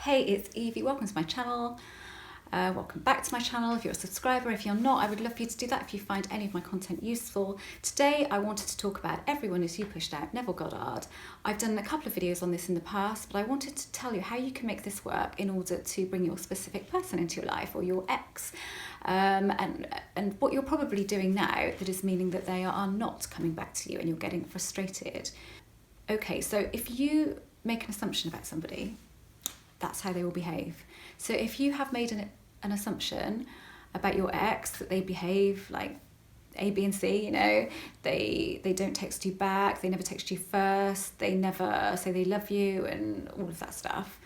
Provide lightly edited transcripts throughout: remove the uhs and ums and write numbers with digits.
Hey, it's Evie, welcome to my channel. Welcome back to my channel. If you're a subscriber, if you're not, I would love for you to do that if you find any of my content useful. Today I wanted to talk about Everyone Is You Pushed Out, Neville Goddard. I've done a couple of videos on this in the past, but I wanted to tell you how you can make this work in order to bring your specific person into your life or your ex. And what you're probably doing now that is meaning that they are not coming back to you and you're getting frustrated. Okay, so if you make an assumption about somebody, that's how they will behave. So if you have made an assumption about your ex that they behave like A, B and C, you know, they don't text you back, they never text you first, they never say they love you and all of that stuff,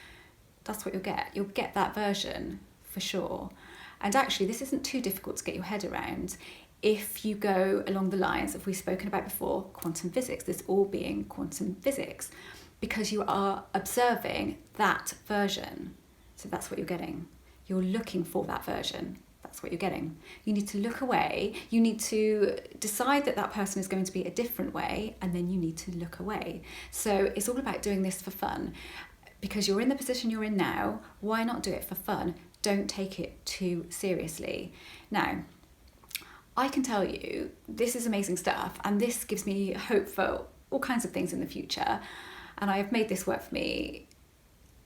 that's what you'll get. You'll get that version for sure. And actually this isn't too difficult to get your head around if you go along the lines of we've spoken about before, quantum physics, this all being quantum physics, because you are observing that version. So that's what you're getting. You're looking for that version. That's what you're getting. You need to look away. You need to decide that that person is going to be a different way, and then you need to look away. So it's all about doing this for fun. Because you're in the position you're in now, why not do it for fun? Don't take it too seriously. Now, I can tell you, this is amazing stuff, and this gives me hope for all kinds of things in the future. And I have made this work for me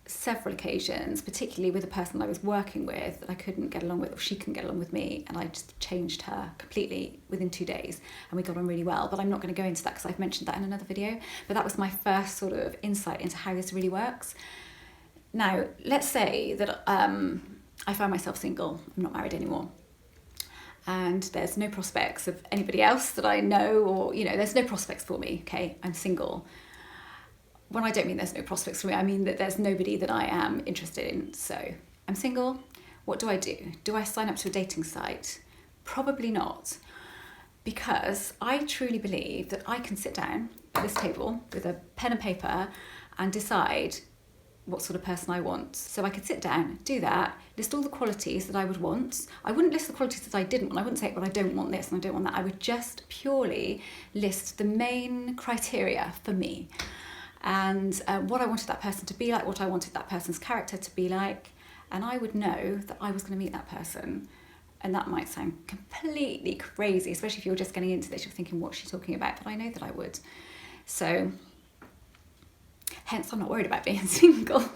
several occasions, particularly with a person I was working with that I couldn't get along with, or she couldn't get along with me, and I just changed her completely within 2 days and we got on really well. But I'm not going to go into that because I've mentioned that in another video, but that was my first sort of insight into how this really works. Now, let's say that I find myself single, I'm not married anymore, and there's no prospects of anybody else that I know, or, you know, there's no prospects for me, okay, I'm single. When I don't mean there's no prospects for me, I mean that there's nobody that I am interested in. So I'm single. What do? Do I sign up to a dating site? Probably not, because I truly believe that I can sit down at this table with a pen and paper and decide what sort of person I want. So I could sit down, do that, list all the qualities that I would want. I wouldn't list the qualities that I didn't want. I wouldn't say, well, I don't want this and I don't want that. I would just purely list the main criteria for me. And what I wanted that person to be like, what I wanted that person's character to be like, and I would know that I was going to meet that person. And that might sound completely crazy, especially if you're just getting into this, you're thinking, what's she talking about? But I know that I would. So, hence I'm not worried about being single,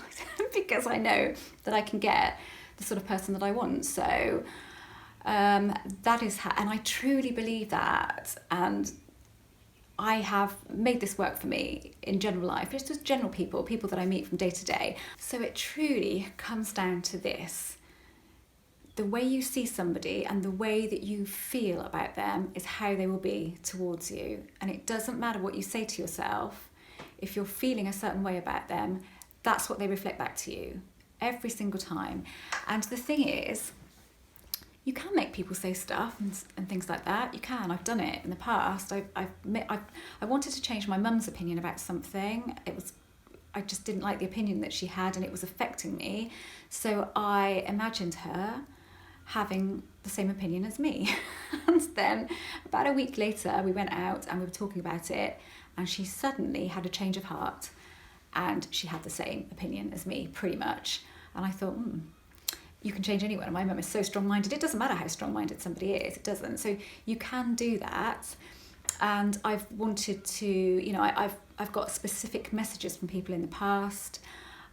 because I know that I can get the sort of person that I want. So that is how, and I truly believe that, and I have made this work for me in general life. It's just general people that I meet from day to day. So it truly comes down to this. The way you see somebody and the way that you feel about them is how they will be towards you. And it doesn't matter what you say to yourself. If you're feeling a certain way about them, that's what they reflect back to you every single time. And the thing is, you can make people say stuff and things like that. You can. I've done it in the past. I wanted to change my mum's opinion about something. I just didn't like the opinion that she had, and it was affecting me. So I imagined her having the same opinion as me. And then about a week later, we went out and we were talking about it, and she suddenly had a change of heart, and she had the same opinion as me, pretty much. And I thought, you can change anyone. And my mum is so strong-minded. It doesn't matter how strong-minded somebody is. It doesn't. So you can do that. And I've wanted to, you know, I've got specific messages from people in the past.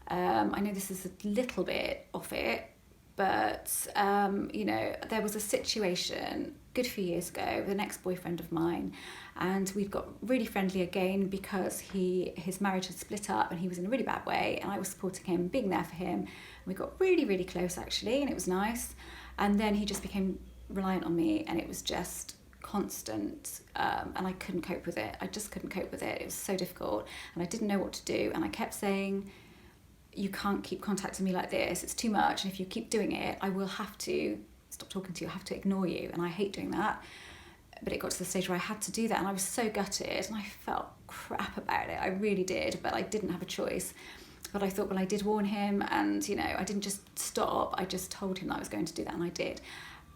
I know this is a little bit off it, but, you know, there was a situation a good few years ago with an ex-boyfriend of mine, and we've got really friendly again because his marriage had split up and he was in a really bad way, and I was supporting him, being there for him. We got really, really close actually, and it was nice. And then he just became reliant on me, and it was just constant, and I couldn't cope with it. I just couldn't cope with it. It was so difficult, and I didn't know what to do. And I kept saying, you can't keep contacting me like this. It's too much. And if you keep doing it, I will have to stop talking to you. I have to ignore you. And I hate doing that. But it got to the stage where I had to do that, and I was so gutted, and I felt crap about it. I really did, but I didn't have a choice. But I thought, well, I did warn him, and, you know, I didn't just stop. I just told him that I was going to do that, and I did.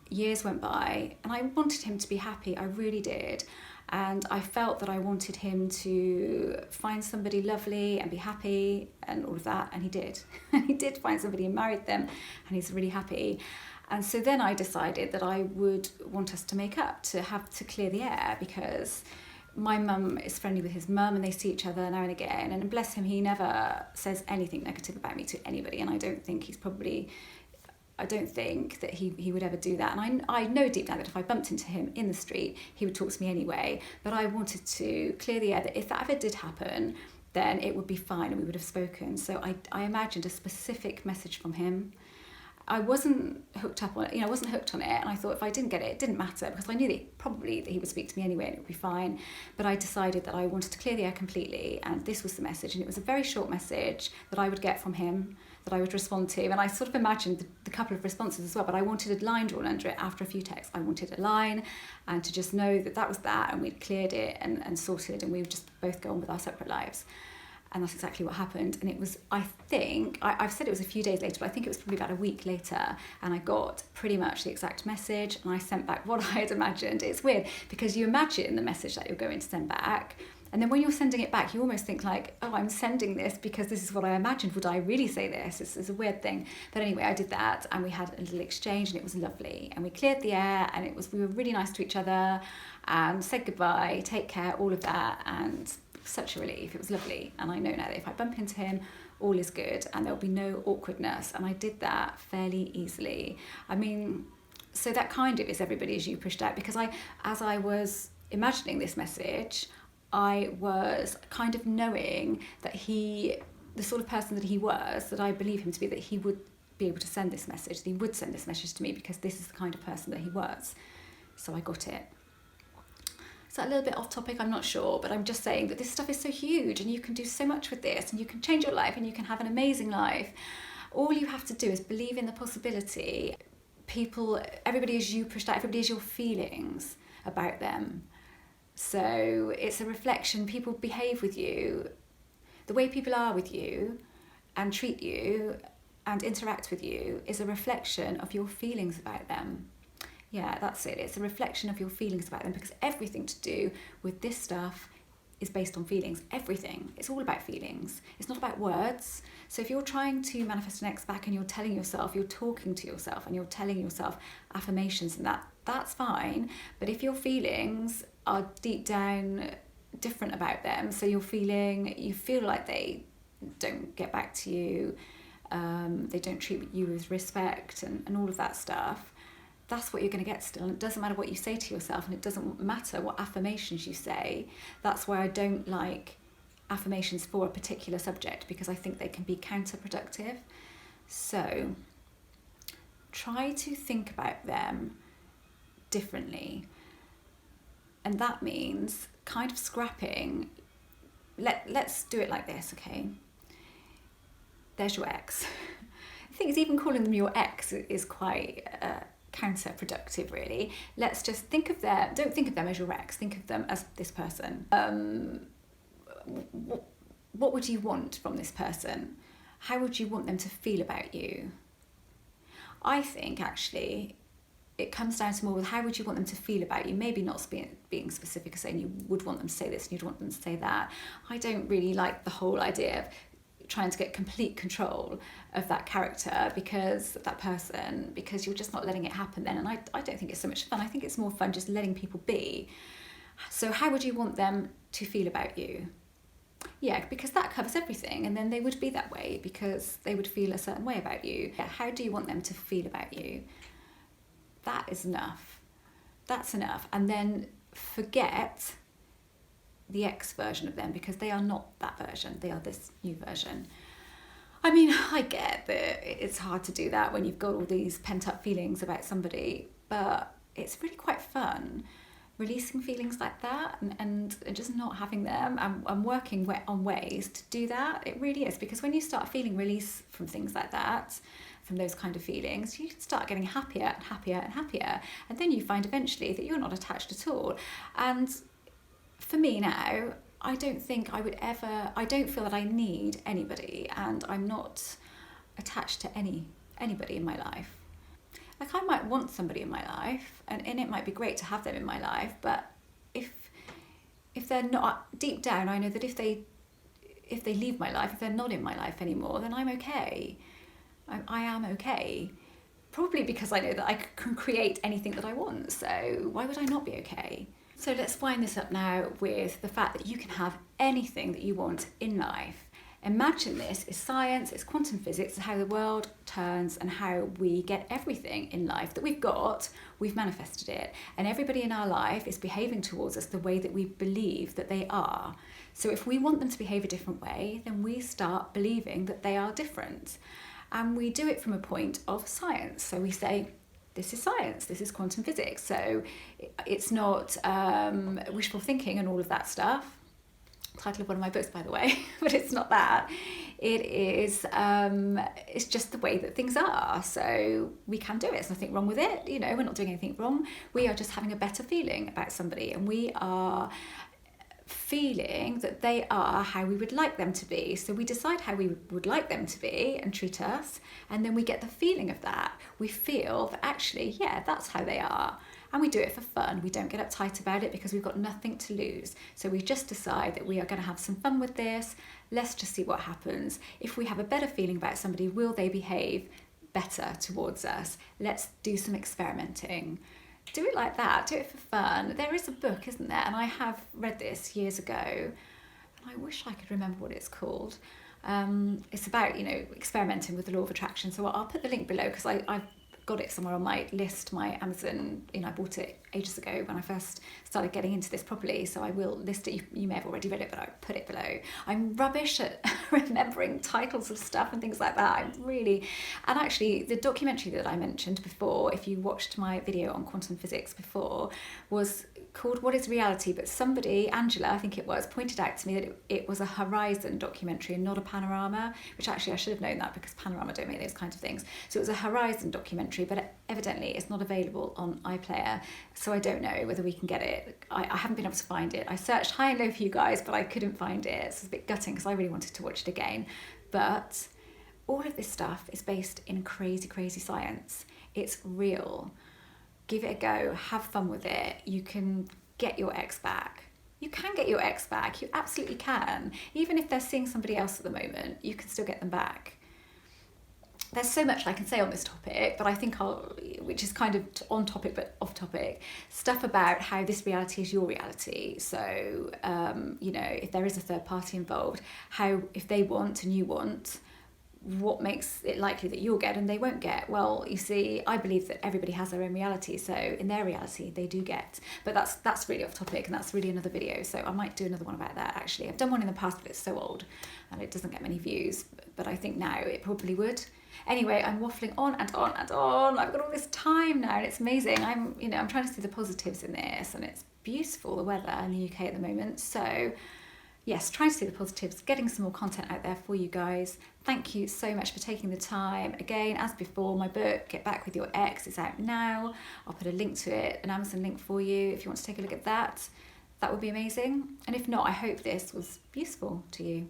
Years went by, and I wanted him to be happy. I really did. And I felt that I wanted him to find somebody lovely and be happy and all of that, and he did. And he did find somebody and married them, and he's really happy. And so then I decided that I would want us to make up, to clear the air, because my mum is friendly with his mum and they see each other now and again. And bless him, he never says anything negative about me to anybody. And I don't think that he would ever do that. And I know deep down that if I bumped into him in the street, he would talk to me anyway. But I wanted to clear the air that if that ever did happen, then it would be fine and we would have spoken. So I imagined a specific message from him. I wasn't hooked up on it, I wasn't hooked on it, and I thought if I didn't get it, it didn't matter, because I knew that he would speak to me anyway and it would be fine. But I decided that I wanted to clear the air completely, and this was the message, and it was a very short message that I would get from him, that I would respond to, and I sort of imagined the couple of responses as well, but I wanted a line drawn under it after a few texts. I wanted a line, and to just know that was that, and we'd cleared it and sorted, and we would just both go on with our separate lives. And that's exactly what happened. And it was, I think, I've said it was a few days later, but I think it was probably about a week later, and I got pretty much the exact message, and I sent back what I had imagined. It's weird, because you imagine the message that you're going to send back, and then when you're sending it back, you almost think like, oh, I'm sending this because this is what I imagined. Would I really say this? It's a weird thing. But anyway, I did that, and we had a little exchange, and it was lovely. And we cleared the air, and we were really nice to each other, and said goodbye, take care, all of that, and such a relief. It was lovely. And I know now that if I bump into him, all is good and there'll be no awkwardness. And I did that fairly easily. I mean, so that kind of is everybody as you pushed out, because as I was imagining this message, I was kind of knowing that the sort of person that he was, that I believe him to be, that he would be able to send this message, that he would send this message to me, because this is the kind of person that he was. So I got it. Is that a little bit off topic? I'm not sure, but I'm just saying that this stuff is so huge, and you can do so much with this, and you can change your life, and you can have an amazing life. All you have to do is believe in the possibility. Everybody is you pushed out, everybody is your feelings about them. So it's a reflection. People behave with you, the way people are with you and treat you and interact with you is a reflection of your feelings about them. Yeah, that's it. It's a reflection of your feelings about them, because everything to do with this stuff is based on feelings. Everything. It's all about feelings. It's not about words. So if you're trying to manifest an ex back and you're talking to yourself and you're telling yourself affirmations and that's fine. But if your feelings are deep down different about them, so you feel like they don't get back to you, they don't treat you with respect and all of that stuff, that's what you're going to get still. And it doesn't matter what you say to yourself, and it doesn't matter what affirmations you say. That's why I don't like affirmations for a particular subject, because I think they can be counterproductive. So try to think about them differently. And that means kind of scrapping. Let's do it like this, okay? There's your ex. The thing is, even calling them your ex is quite counterproductive, really. Let's just don't think of them as your ex, think of them as this person. What would you want from this person? How would you want them to feel about you? I think actually it comes down to more with how would you want them to feel about you, maybe not being specific, saying you would want them to say this and you'd want them to say that. I don't really like the whole idea of trying to get complete control of that character, because you're just not letting it happen then, and I don't think it's so much fun. I think it's more fun just letting people be. So how would you want them to feel about you? Yeah, because that covers everything, and then they would be that way because they would feel a certain way about you. Yeah, how do you want them to feel about you? That is enough. That's enough. And then forget the ex version of them, because they are not that version. They are this new version. I mean, I get that it's hard to do that when you've got all these pent-up feelings about somebody, but it's really quite fun releasing feelings like that and just not having them, and working on ways to do that. It really is, because when you start feeling release from things like that, from those kind of feelings, you can start getting happier and happier and happier, and then you find eventually that you're not attached at all. And for me now, I don't feel that I need anybody, and I'm not attached to anybody in my life. Like, I might want somebody in my life, and it might be great to have them in my life, but if if they're not, deep down, I know that if they leave my life, if they're not in my life anymore, then I'm okay. I am okay. Probably because I know that I can create anything that I want. So why would I not be okay? So let's wind this up now with the fact that you can have anything that you want in life. Imagine this is science, it's quantum physics, how the world turns and how we get everything in life that we've manifested it. And everybody in our life is behaving towards us the way that we believe that they are. So if we want them to behave a different way, then we start believing that they are different. And we do it from a point of science. So we say, this is science, this is quantum physics. So it's not wishful thinking and all of that stuff. Title of one of my books, by the way, but it's not that. It is, it's just the way that things are. So we can do it. There's nothing wrong with it. You know, we're not doing anything wrong. We are just having a better feeling about somebody, and we are feeling that they are how we would like them to be. So we decide how we would like them to be and treat us, and then we get the feeling of that. We feel that actually, yeah, that's how they are. And we do it for fun. We don't get uptight about it because we've got nothing to lose. So we just decide that we are going to have some fun with this. Let's just see what happens. If we have a better feeling about somebody, will they behave better towards us? Let's do some experimenting. Do it like that. Do it for fun. There is a book, isn't there? And I have read this years ago, and I wish I could remember what it's called. It's about, you know, experimenting with the law of attraction. So I'll put the link below because I've got it somewhere on my list, my Amazon, you know, I bought it ages ago when I first started getting into this properly, so I will list it. You may have already read it, but I'll put it below. I'm rubbish at remembering titles of stuff and things like that. I'm really, and actually the documentary that I mentioned before, if you watched my video on quantum physics before, was called What is Reality? But somebody, Angela, I think it was, pointed out to me that it was a horizon documentary and not a panorama, which actually I should have known that because panorama don't make those kinds of things. So it was a horizon documentary, but evidently it's not available on iPlayer, so I don't know whether we can get it. I haven't been able to find it. I searched high and low for you guys, but I couldn't find it. So it's a bit gutting because I really wanted to watch it again. But all of this stuff is based in crazy, crazy science. It's real. Give it a go, have fun with it. You can get your ex back. You can get your ex back, you absolutely can. Even if they're seeing somebody else at the moment, you can still get them back. There's so much I can say on this topic, but I think which is kind of on topic but off topic, stuff about how this reality is your reality. So, you know, if there is a third party involved, how if they want and you want, what makes it likely that you'll get and they won't get? Well, you see, I believe that everybody has their own reality, so in their reality they do get, but that's really off topic and that's really another video, so I might do another one about that. Actually, I've done one in the past, but it's so old and it doesn't get many views, but I think now it probably would. Anyway, I'm waffling on and on and on. I've got all this time now and it's amazing. I'm trying to see the positives in this, and it's beautiful, the weather in the UK at the moment. So yes, trying to see the positives, getting some more content out there for you guys. Thank you so much for taking the time. Again, as before, my book, Get Back With Your Ex, is out now. I'll put a link to it, an Amazon link for you if you want to take a look at that. That would be amazing. And if not, I hope this was useful to you.